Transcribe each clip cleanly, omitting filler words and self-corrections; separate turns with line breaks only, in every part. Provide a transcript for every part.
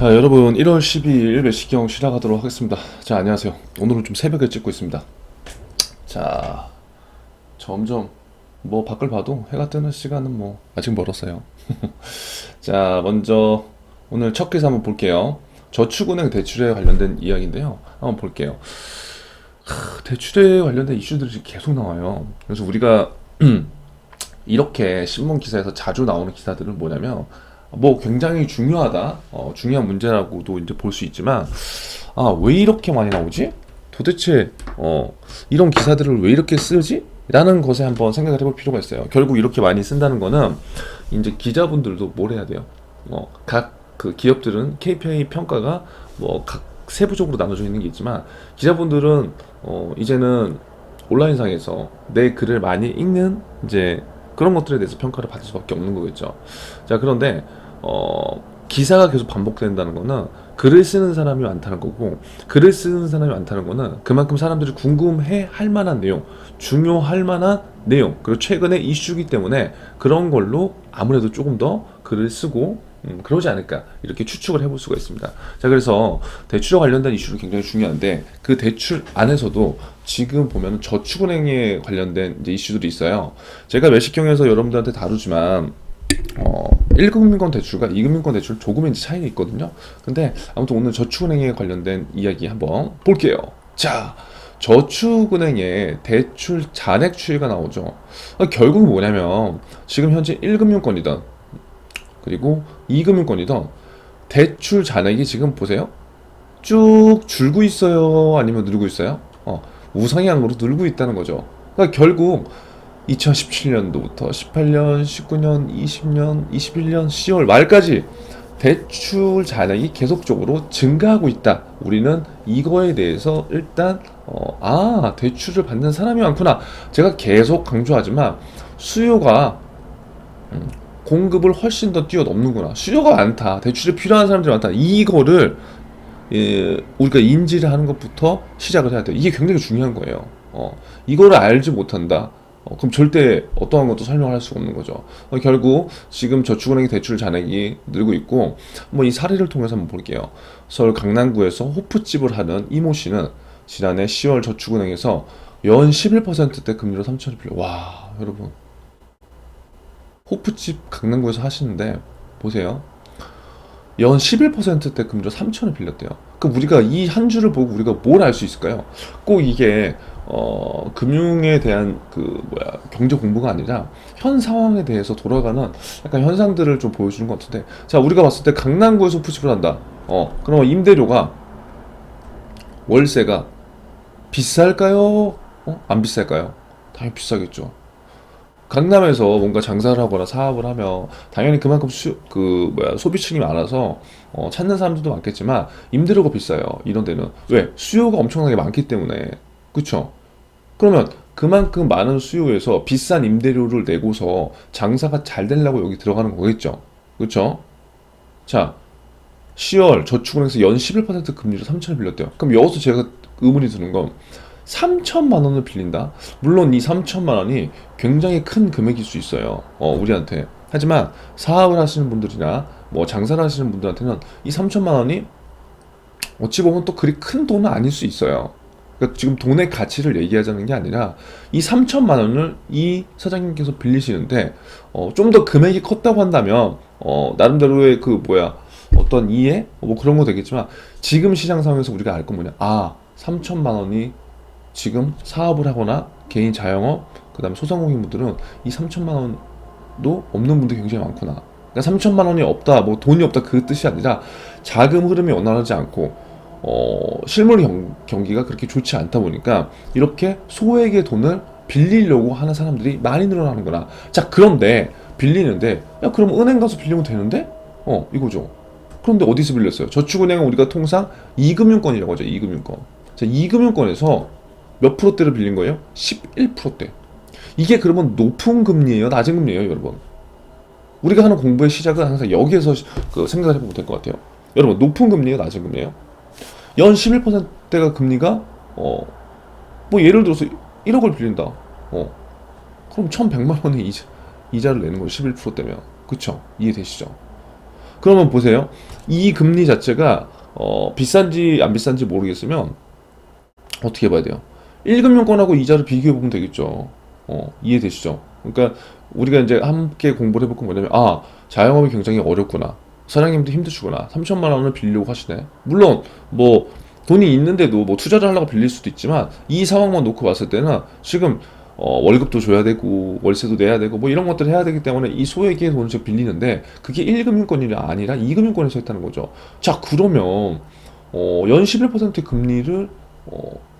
자, 여러분 1월 12일 매시경 시작하도록 하겠습니다. 자, 안녕하세요. 오늘은 좀 새벽에 찍고 있습니다. 자, 점점 뭐 밖을 봐도 해가 뜨는 시간은 뭐 아직 멀었어요. 자, 먼저 오늘 첫 기사 한번 볼게요. 저축은행 대출에 관련된 이야기인데요. 한번 볼게요. 대출에 관련된 이슈들이 계속 나와요. 그래서 우리가 이렇게 신문 기사에서 자주 나오는 기사들은 뭐냐면 뭐 굉장히 중요하다, 중요한 문제라고도 이제 볼 수 있지만 왜 이렇게 많이 나오지? 도대체 이런 기사들을 왜 이렇게 쓰지? 라는 것에 한번 생각을 해볼 필요가 있어요. 결국 이렇게 많이 쓴다는 거는 이제 기자분들도 뭘 해야 돼요? 각 그 기업들은 KPI 평가가 뭐 각 세부적으로 나눠져 있는 게 있지만 기자분들은 이제는 온라인상에서 내 글을 많이 읽는 이제 그런 것들에 대해서 평가를 받을 수밖에 없는 거겠죠. 자, 그런데 기사가 계속 반복된다는 거는 글을 쓰는 사람이 많다는 거고, 글을 쓰는 사람이 많다는 거는 그만큼 사람들이 궁금해 할 만한 내용, 중요할 만한 내용, 그리고 최근의 이슈이기 때문에 그런 걸로 아무래도 조금 더 글을 쓰고 그러지 않을까 이렇게 추측을 해볼 수가 있습니다. 자, 그래서 대출과 관련된 이슈는 굉장히 중요한데 그 대출 안에서도 지금 보면 저축은행에 관련된 이제 이슈들이 있어요. 제가 매식경에서 여러분들한테 다루지만 1금융권 대출과 2금융권 대출 조금의 이제 차이가 있거든요. 근데 아무튼 오늘 저축은행에 관련된 이야기 한번 볼게요. 자, 저축은행의 대출 잔액 추이가 나오죠. 결국은 뭐냐면 지금 현재 1금융권이든 그리고 2금융권이든 대출 잔액이 지금 보세요. 쭉 줄고 있어요? 아니면 늘고 있어요? 우상향으로 늘고 있다는 거죠. 그러니까 결국 2017년도부터 18년, 19년, 20년, 21년 10월 말까지 대출 잔액이 계속적으로 증가하고 있다. 우리는 이거에 대해서 일단 대출을 받는 사람이 많구나. 제가 계속 강조하지만 수요가 공급을 훨씬 더 뛰어넘는구나. 수요가 많다. 대출이 필요한 사람들이 많다. 이거를 우리가 인지를 하는 것부터 시작을 해야 돼요. 이게 굉장히 중요한 거예요. 이거를 알지 못한다. 그럼 절대 어떠한 것도 설명을 할 수가 없는 거죠. 결국 지금 저축은행 대출 잔액이 늘고 있고, 뭐 이 사례를 통해서 한번 볼게요. 서울 강남구에서 호프집을 하는 이모 씨는 지난해 10월 저축은행에서 연 11%대 금리로 3천을 빌려. 와, 여러분. 호프집 강남구에서 하시는데 보세요. 연 11%대 금리로 3천을 빌렸대요. 그 우리가 이 한 줄을 보고 우리가 뭘 알 수 있을까요? 꼭 이게 금융에 대한 경제 공부가 아니라 현 상황에 대해서 돌아가는 약간 현상들을 좀 보여주는 것 같은데, 자, 우리가 봤을 때 강남구에서 호프집을 한다. 그러면 임대료가, 월세가 비쌀까요? 안 비쌀까요? 당연히 비싸겠죠. 강남에서 뭔가 장사를 하거나 사업을 하면 당연히 그만큼 소비층이 많아서 찾는 사람들도 많겠지만 임대료가 비싸요. 이런 데는 왜? 수요가 엄청나게 많기 때문에. 그쵸? 그러면 그만큼 많은 수요에서 비싼 임대료를 내고서 장사가 잘 되려고 여기 들어가는 거겠죠. 그쵸? 자, 10월 저축은행에서 연 11% 금리로 3천을 빌렸대요. 그럼 여기서 제가 의문이 드는 건 3천만 원을 빌린다? 물론 이 3천만 원이 굉장히 큰 금액일 수 있어요. 우리한테. 하지만 사업을 하시는 분들이나 뭐 장사를 하시는 분들한테는 이 3천만 원이 어찌 보면 또 그리 큰 돈은 아닐 수 있어요. 그러니까 지금 돈의 가치를 얘기하자는 게 아니라 이 3천만 원을 이 사장님께서 빌리시는데 좀 더 금액이 컸다고 한다면 나름대로의 어떤 이해? 뭐 그런 거 되겠지만 지금 시장 상황에서 우리가 알 건 뭐냐? 3천만 원이 지금 사업을 하거나 개인 자영업, 그 다음에 소상공인분들은 이 3천만 원도 없는 분들이 굉장히 많구나. 그러니까 3천만 원이 없다, 뭐 돈이 없다 그 뜻이 아니라 자금 흐름이 원활하지 않고 실물 경기가 그렇게 좋지 않다 보니까 이렇게 소액의 돈을 빌리려고 하는 사람들이 많이 늘어나는구나. 자, 그런데 빌리는데 야, 그럼 은행 가서 빌리면 되는데? 이거죠. 그런데 어디서 빌렸어요? 저축은행은 우리가 통상 2금융권이라고 하죠. 2금융권. 자, 2금융권에서 몇 프로대를 빌린 거예요? 11%대. 이게 그러면 높은 금리예요? 낮은 금리예요, 여러분? 우리가 하는 공부의 시작은 항상 여기에서 생각을 해보면 될 것 같아요. 여러분, 높은 금리예요? 낮은 금리예요? 연 11%대가 금리가 뭐 예를 들어서 1억을 빌린다. 그럼 1,100만 원의 이자를 내는 거죠. 11%대면. 그쵸? 이해되시죠? 그러면 보세요. 이 금리 자체가 비싼지 안 비싼지 모르겠으면 어떻게 봐야 돼요? 1금융권하고 이자를 비교해 보면 되겠죠. 이해되시죠? 그러니까 우리가 이제 함께 공부를 해볼 건 뭐냐면, 아, 자영업이 굉장히 어렵구나. 사장님도 힘드시구나. 3천만 원을 빌리려고 하시네. 물론 뭐 돈이 있는데도 뭐 투자를 하려고 빌릴 수도 있지만, 이 상황만 놓고 봤을 때는 지금 월급도 줘야 되고 월세도 내야 되고 뭐 이런 것들을 해야 되기 때문에 이 소액의 돈을 지금 빌리는데, 그게 1금융권이 아니라 2금융권에서 했다는 거죠. 자, 그러면 연 11% 금리를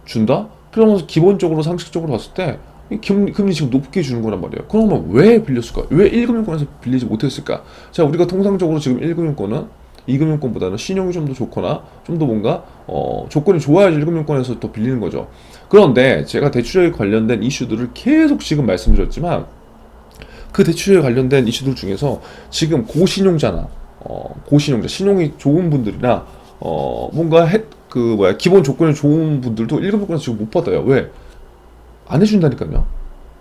준다? 그러면서 기본적으로 상식적으로 봤을 때 이 금리 지금 높게 주는 거란 말이에요. 그러면 왜 빌렸을까? 왜 1금융권에서 빌리지 못했을까? 자, 우리가 통상적으로 지금 1금융권은 2금융권보다는 신용이 좀 더 좋거나 좀 더 뭔가 조건이 좋아야지 1금융권에서 또 빌리는 거죠. 그런데 제가 대출에 관련된 이슈들을 계속 지금 말씀드렸지만, 그 대출에 관련된 이슈들 중에서 지금 고신용자나 고신용자, 신용이 좋은 분들이나 뭔가 기본 조건이 좋은 분들도 1금융권에서 지금 못 받아요. 왜? 안 해준다니까요.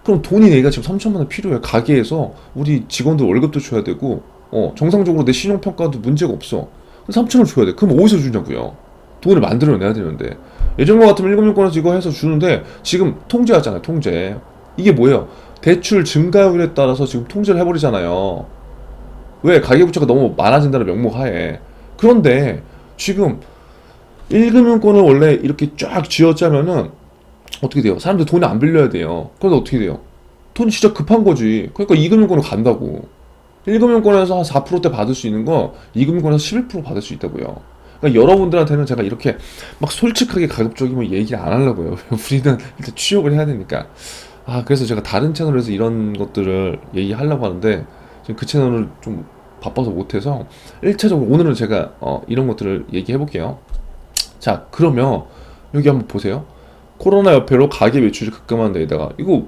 그럼 돈이 내가 지금 3천만 원 필요해. 가게에서 우리 직원들 월급도 줘야 되고, 정상적으로 내 신용평가도 문제가 없어. 3천을 줘야 돼. 그럼 어디서 주냐고요? 돈을 만들어내야 되는데. 예전과 같으면 1금융권에서 이거 해서 주는데, 지금 통제하잖아요, 통제. 이게 뭐예요? 대출 증가율에 따라서 지금 통제를 해버리잖아요. 왜? 가계부채가 너무 많아진다는 명목 하에. 그런데 지금 1금융권을 원래 이렇게 쫙 쥐어짜면은 어떻게 돼요? 사람들 돈을 안 빌려야 돼요. 그래서 어떻게 돼요? 돈이 진짜 급한 거지. 그러니까 2금융권으로 간다고. 1금융권에서 한 4%대 받을 수 있는 거 2금융권에서 11% 받을 수 있다고요. 그러니까 여러분들한테는 제가 이렇게 막 솔직하게 가급적이면 얘기를 안 하려고요. 우리는 일단 취업을 해야 되니까. 그래서 제가 다른 채널에서 이런 것들을 얘기하려고 하는데 지금 그 채널을 좀 바빠서 못해서 1차적으로 오늘은 제가 이런 것들을 얘기해 볼게요. 자, 그러면 여기 한번 보세요. 코로나 여패로 가계 매출이 급감한 데에다가 이거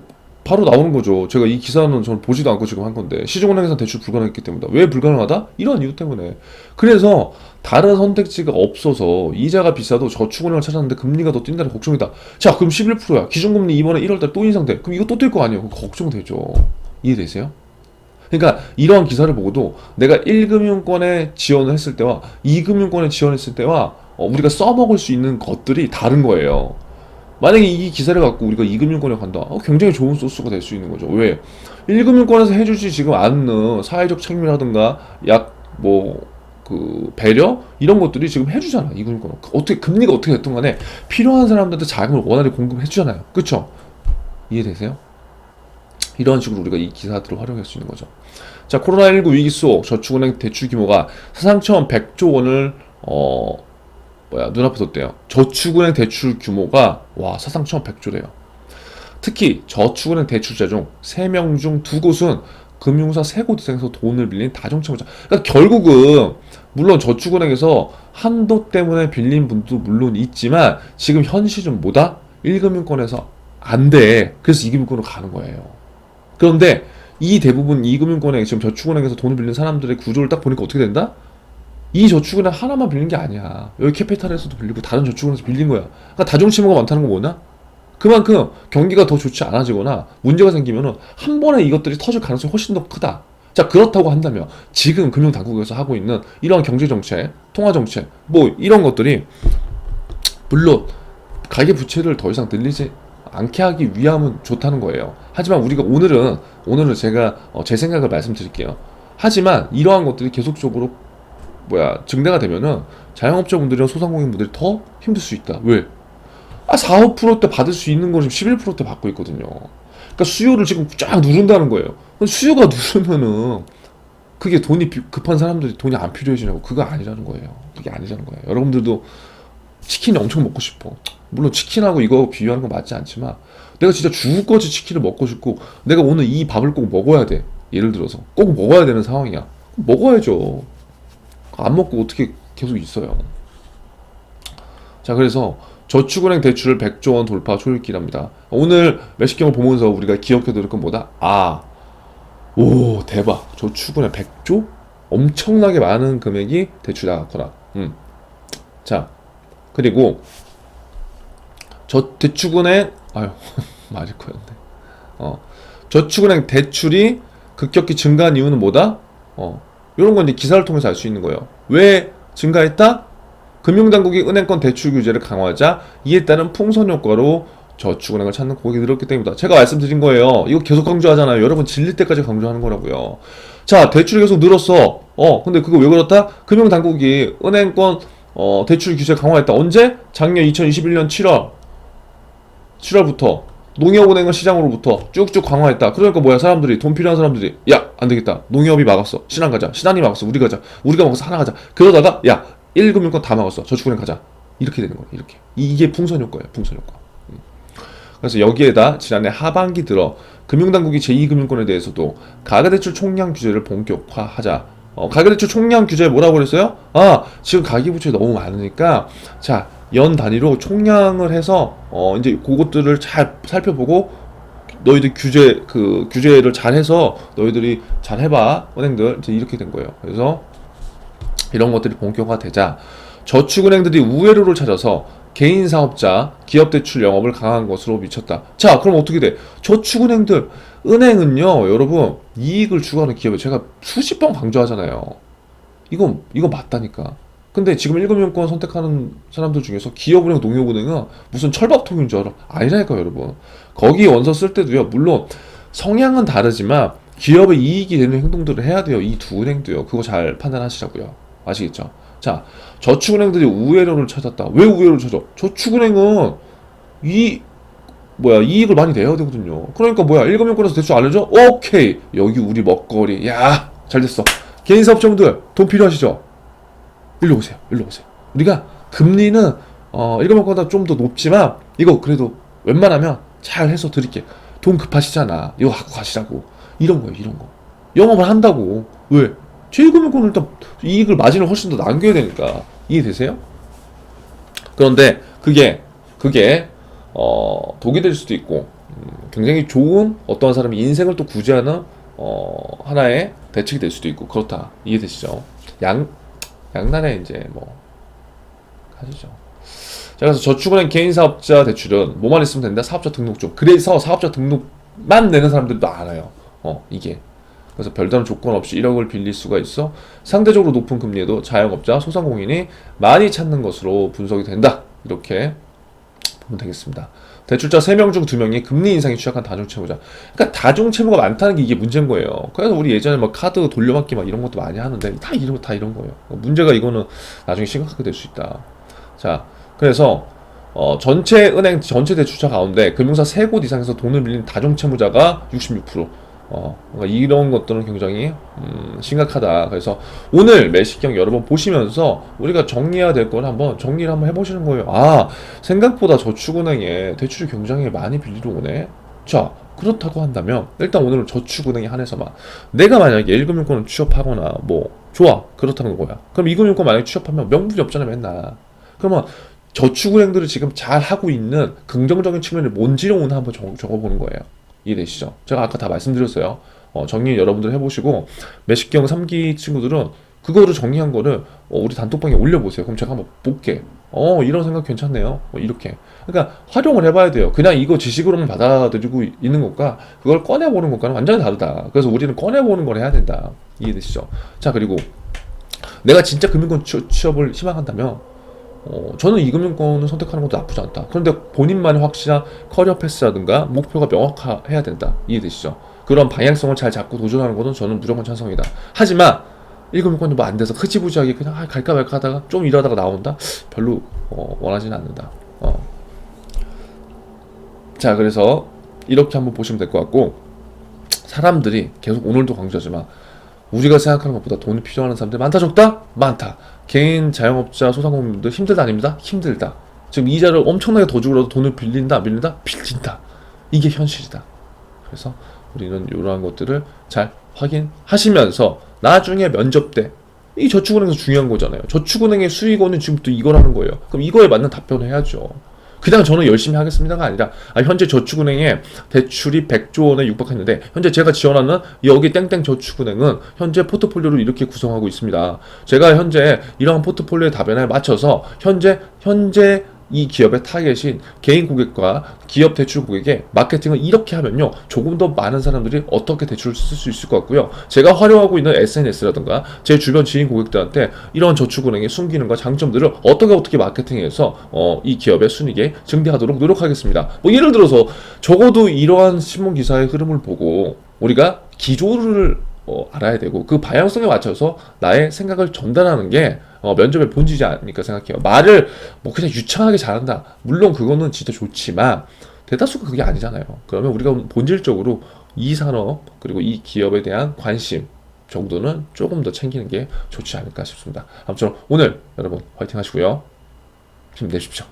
바로 나오는 거죠. 제가 이 기사는 저는 보지도 않고 지금 한 건데, 시중은행에서 대출 불가능했기 때문이다. 왜 불가능하다? 이런 이유 때문에. 그래서 다른 선택지가 없어서 이자가 비싸도 저축은행을 찾았는데 금리가 더 뛴다는 걱정이다. 자, 그럼 11%야. 기준금리 이번에 1월달 또 인상돼. 그럼 이거 또 뛸 거 아니에요? 걱정되죠. 이해되세요? 그러니까 이러한 기사를 보고도 내가 1금융권에 지원을 했을 때와 2금융권에 지원했을 때와 우리가 써먹을 수 있는 것들이 다른 거예요. 만약에 이 기사를 갖고 우리가 2금융권에 간다. 굉장히 좋은 소스가 될 수 있는 거죠. 왜? 1금융권에서 해주지 지금 않는 사회적 책임이라든가 배려? 이런 것들이 지금 해주잖아. 2금융권은. 어떻게, 금리가 어떻게 됐든 간에 필요한 사람들한테 자금을 원활히 공급해주잖아요. 그쵸? 이해되세요? 이런 식으로 우리가 이 기사들을 활용할 수 있는 거죠. 자, 코로나19 위기 속 저축은행 대출 규모가 사상 처음 100조 원을 눈앞에 뒀대요. 저축은행 대출 규모가 사상 처음 100조래요. 특히 저축은행 대출자 중 3명 중 2곳은 금융사 3곳에서 돈을 빌린 다중채무자. 그러니까 결국은 물론 저축은행에서 한도 때문에 빌린 분도 물론 있지만 지금 현실은 뭐다? 1금융권에서 안 돼. 그래서 2금융권으로 가는 거예요. 그런데 이 대부분 2금융권에 지금 저축은행에서 돈을 빌린 사람들의 구조를 딱 보니까 어떻게 된다? 이 저축은행 하나만 빌린 게 아니야. 여기 캐피탈에서도 빌리고 다른 저축은행에서 빌린 거야. 그러니까 다중채무가 많다는 건 뭐냐? 그만큼 경기가 더 좋지 않아지거나 문제가 생기면은 한 번에 이것들이 터질 가능성이 훨씬 더 크다. 자, 그렇다고 한다면 지금 금융당국에서 하고 있는 이러한 경제정책, 통화정책 이런 것들이 물론 가계부채를 더 이상 늘리지 않게 하기 위함은 좋다는 거예요. 하지만 우리가 오늘은 제가 제 생각을 말씀드릴게요. 하지만 이러한 것들이 계속적으로 증대가 되면은 자영업자분들이랑 소상공인분들이 더 힘들 수 있다. 왜? 4, 5%대 받을 수 있는 걸 지금 11%대 받고 있거든요. 그러니까 수요를 지금 쫙 누른다는 거예요. 수요가 누르면은 그게 돈이 급한 사람들이 돈이 안 필요해지냐고. 그거 아니라는 거예요. 그게 아니라는 거예요. 여러분들도 치킨이 엄청 먹고 싶어. 물론 치킨하고 이거 비교하는 건 맞지 않지만 내가 진짜 죽을 거지 치킨을 먹고 싶고 내가 오늘 이 밥을 꼭 먹어야 돼. 예를 들어서 꼭 먹어야 되는 상황이야. 먹어야죠. 안 먹고 어떻게 계속 있어요. 자, 그래서 저축은행 대출 100조 원 돌파 초읽기랍니다. 오늘 매식경을 보면서 우리가 기억해 둘 건 뭐다? 대박. 저축은행 100조? 엄청나게 많은 금액이 대출이 나갔구나. 자, 그리고 대축은행 말이 커였네. 저축은행 대출이 급격히 증가한 이유는 뭐다? 이런 건 이제 기사를 통해서 알 수 있는 거예요. 왜 증가했다? 금융당국이 은행권 대출 규제를 강화하자 이에 따른 풍선 효과로 저축은행을 찾는 고객이 늘었기 때문이다. 제가 말씀드린 거예요. 이거 계속 강조하잖아요. 여러분 질릴 때까지 강조하는 거라고요. 자, 대출이 계속 늘었어. 근데 그거 왜 그렇다? 금융당국이 은행권 대출 규제 강화했다. 언제? 작년 2021년 7월부터 농협은행을 시장으로부터 쭉쭉 강화했다. 그러니까 뭐야, 사람들이, 돈 필요한 사람들이, 야, 안 되겠다. 농협이 막았어. 신한 가자. 신한이 막았어. 우리 가자. 우리가 막아서 하나 가자. 그러다가 야, 1금융권 다 막았어. 저축은행 가자. 이렇게 되는 거야. 이렇게. 이게 풍선 효과예요. 풍선 효과. 그래서 여기에다 지난해 하반기 들어 금융당국이 제2금융권에 대해서도 가계대출 총량 규제를 본격화하자. 가계대출 총량 규제 뭐라고 그랬어요? 지금 가계부채 너무 많으니까 자, 연 단위로 총량을 해서 이제 그것들을 잘 살펴보고 너희들 규제를 잘 해서 너희들이 잘 해봐. 은행들 이제 이렇게 된 거예요. 그래서 이런 것들이 본격화되자 저축은행들이 우회로를 찾아서 개인 사업자, 기업 대출 영업을 강화한 것으로 미쳤다. 자, 그럼 어떻게 돼? 저축은행들, 은행은요, 여러분, 이익을 추구하는 기업에 제가 수십 번 강조하잖아요. 이거 맞다니까. 근데 지금 1금융권 선택하는 사람들 중에서 기업은행, 농협은행은 무슨 철밥통인 줄 알아? 아니라니까요, 여러분. 거기 원서 쓸 때도요, 물론 성향은 다르지만 기업의 이익이 되는 행동들을 해야 돼요. 이 두 은행도요. 그거 잘 판단하시라고요. 아시겠죠? 자, 저축은행들이 우회로를 찾았다. 왜 우회로를 찾아? 저축은행은 이익을 많이 내야 되거든요. 그러니까 뭐야, 1금융권에서 대출 안 해줘? 오케이, 여기 우리 먹거리. 야, 잘 됐어. 개인사업자분들 돈 필요하시죠? 일로 오세요. 우리가 금리는 1금융권보다 좀 더 높지만 이거 그래도 웬만하면 잘 해서 드릴게. 돈 급하시잖아. 이거 갖고 가시라고. 이런 거예요. 이런 거. 영업을 한다고. 왜? 제1금융권은 일단 이익을 마진을 훨씬 더 남겨야 되니까. 이해되세요? 그런데 그게 독이 될 수도 있고 굉장히 좋은 어떠한 사람이 인생을 또 구제하는 하나의 대책이 될 수도 있고 그렇다. 이해되시죠? 양날의 이제 뭐 가지죠. 자, 그래서 저축은행 개인사업자 대출은 뭐만 있으면 된다. 사업자 등록증. 그래서 사업자 등록만 내는 사람들도 알아요. 이게. 그래서 별다른 조건 없이 1억을 빌릴 수가 있어. 상대적으로 높은 금리에도 자영업자, 소상공인이 많이 찾는 것으로 분석이 된다. 이렇게 보면 되겠습니다. 대출자 3명 중 2명이 금리 인상에 취약한 다중채무자. 그러니까 다중채무가 많다는 게 이게 문제인 거예요. 그래서 우리 예전에 막 카드 돌려받기 막 이런 것도 많이 하는데 다 이런 거예요. 문제가 이거는 나중에 심각하게 될 수 있다. 자, 그래서 전체 은행 전체 대출자 가운데 금융사 3곳 이상에서 돈을 빌린 다중채무자가 66%. 그러니까 이런 것들은 굉장히 심각하다. 그래서 오늘 매식경 여러분 보시면서 우리가 정리해야 될 걸 한번 정리를 한번 해보시는 거예요. 생각보다 저축은행에 대출이 굉장히 많이 빌리러 오네. 자, 그렇다고 한다면 일단 오늘은 저축은행에 한해서만 내가 만약에 1금융권을 취업하거나 뭐 좋아, 그렇다는 거야. 그럼 2금융권 만약에 취업하면 명분이 없잖아 맨날. 그러면 저축은행들이 지금 잘 하고 있는 긍정적인 측면이 뭔지를 오늘 한번 적어보는 거예요. 이해되시죠? 제가 아까 다 말씀드렸어요. 정리 여러분들 해보시고 매식경 3기 친구들은 그거를 정리한 거를 우리 단톡방에 올려보세요. 그럼 제가 한번 볼게. 이런 생각 괜찮네요. 이렇게. 그러니까 활용을 해봐야 돼요. 그냥 이거 지식으로만 받아들이고 있는 것과 그걸 꺼내보는 것과는 완전히 다르다. 그래서 우리는 꺼내보는 걸 해야 된다. 이해되시죠? 자, 그리고 내가 진짜 금융권 취업을 희망한다면 저는 이금융권을 선택하는 것도 나쁘지 않다. 그런데 본인만의 확실한 커리어 패스라든가 목표가 명확해야 된다. 이해되시죠? 그런 방향성을 잘 잡고 도전하는 것은 저는 무조건 찬성이다. 하지만 1금융권이 뭐 안 돼서 흐지부지하게 그냥 갈까 말까 하다가 좀 일하다가 나온다? 별로 원하지는 않는다. 자, 그래서 이렇게 한번 보시면 될 것 같고, 사람들이 계속 오늘도 강조하지만 우리가 생각하는 것보다 돈이 필요한 사람들이 많다 적다? 많다. 개인 자영업자 소상공인들 힘들다 아닙니다? 힘들다. 지금 이자를 엄청나게 더 주고라도 돈을 빌린다? 빌린다? 이게 현실이다. 그래서 우리는 이러한 것들을 잘 확인하시면서 나중에 면접 때 이 저축은행에서 중요한 거잖아요. 저축은행의 수익원은 지금부터 이거라는 거예요. 그럼 이거에 맞는 답변을 해야죠. 그냥 저는 열심히 하겠습니다가 아니라 현재 저축은행에 대출이 100조 원에 육박했는데 현재 제가 지원하는 여기 땡땡 저축은행은 현재 포트폴리오를 이렇게 구성하고 있습니다. 제가 현재 이러한 포트폴리오의 답변에 맞춰서 현재 이 기업의 타겟인 개인 고객과 기업 대출 고객의 마케팅을 이렇게 하면요, 조금 더 많은 사람들이 어떻게 대출을 쓸 수 있을 것 같고요. 제가 활용하고 있는 SNS라든가 제 주변 지인 고객들한테 이런 저축은행의 순기능과 장점들을 어떻게 마케팅해서 이 기업의 순이익에 증대하도록 노력하겠습니다. 뭐 예를 들어서 적어도 이러한 신문 기사의 흐름을 보고 우리가 기조를 알아야 되고 그 방향성에 맞춰서 나의 생각을 전달하는 게 면접의 본질이지 않을까 생각해요. 말을 뭐 그냥 유창하게 잘한다, 물론 그거는 진짜 좋지만 대다수가 그게 아니잖아요. 그러면 우리가 본질적으로 이 산업 그리고 이 기업에 대한 관심 정도는 조금 더 챙기는 게 좋지 않을까 싶습니다. 아무쪼록 오늘 여러분 화이팅 하시고요, 힘내십시오.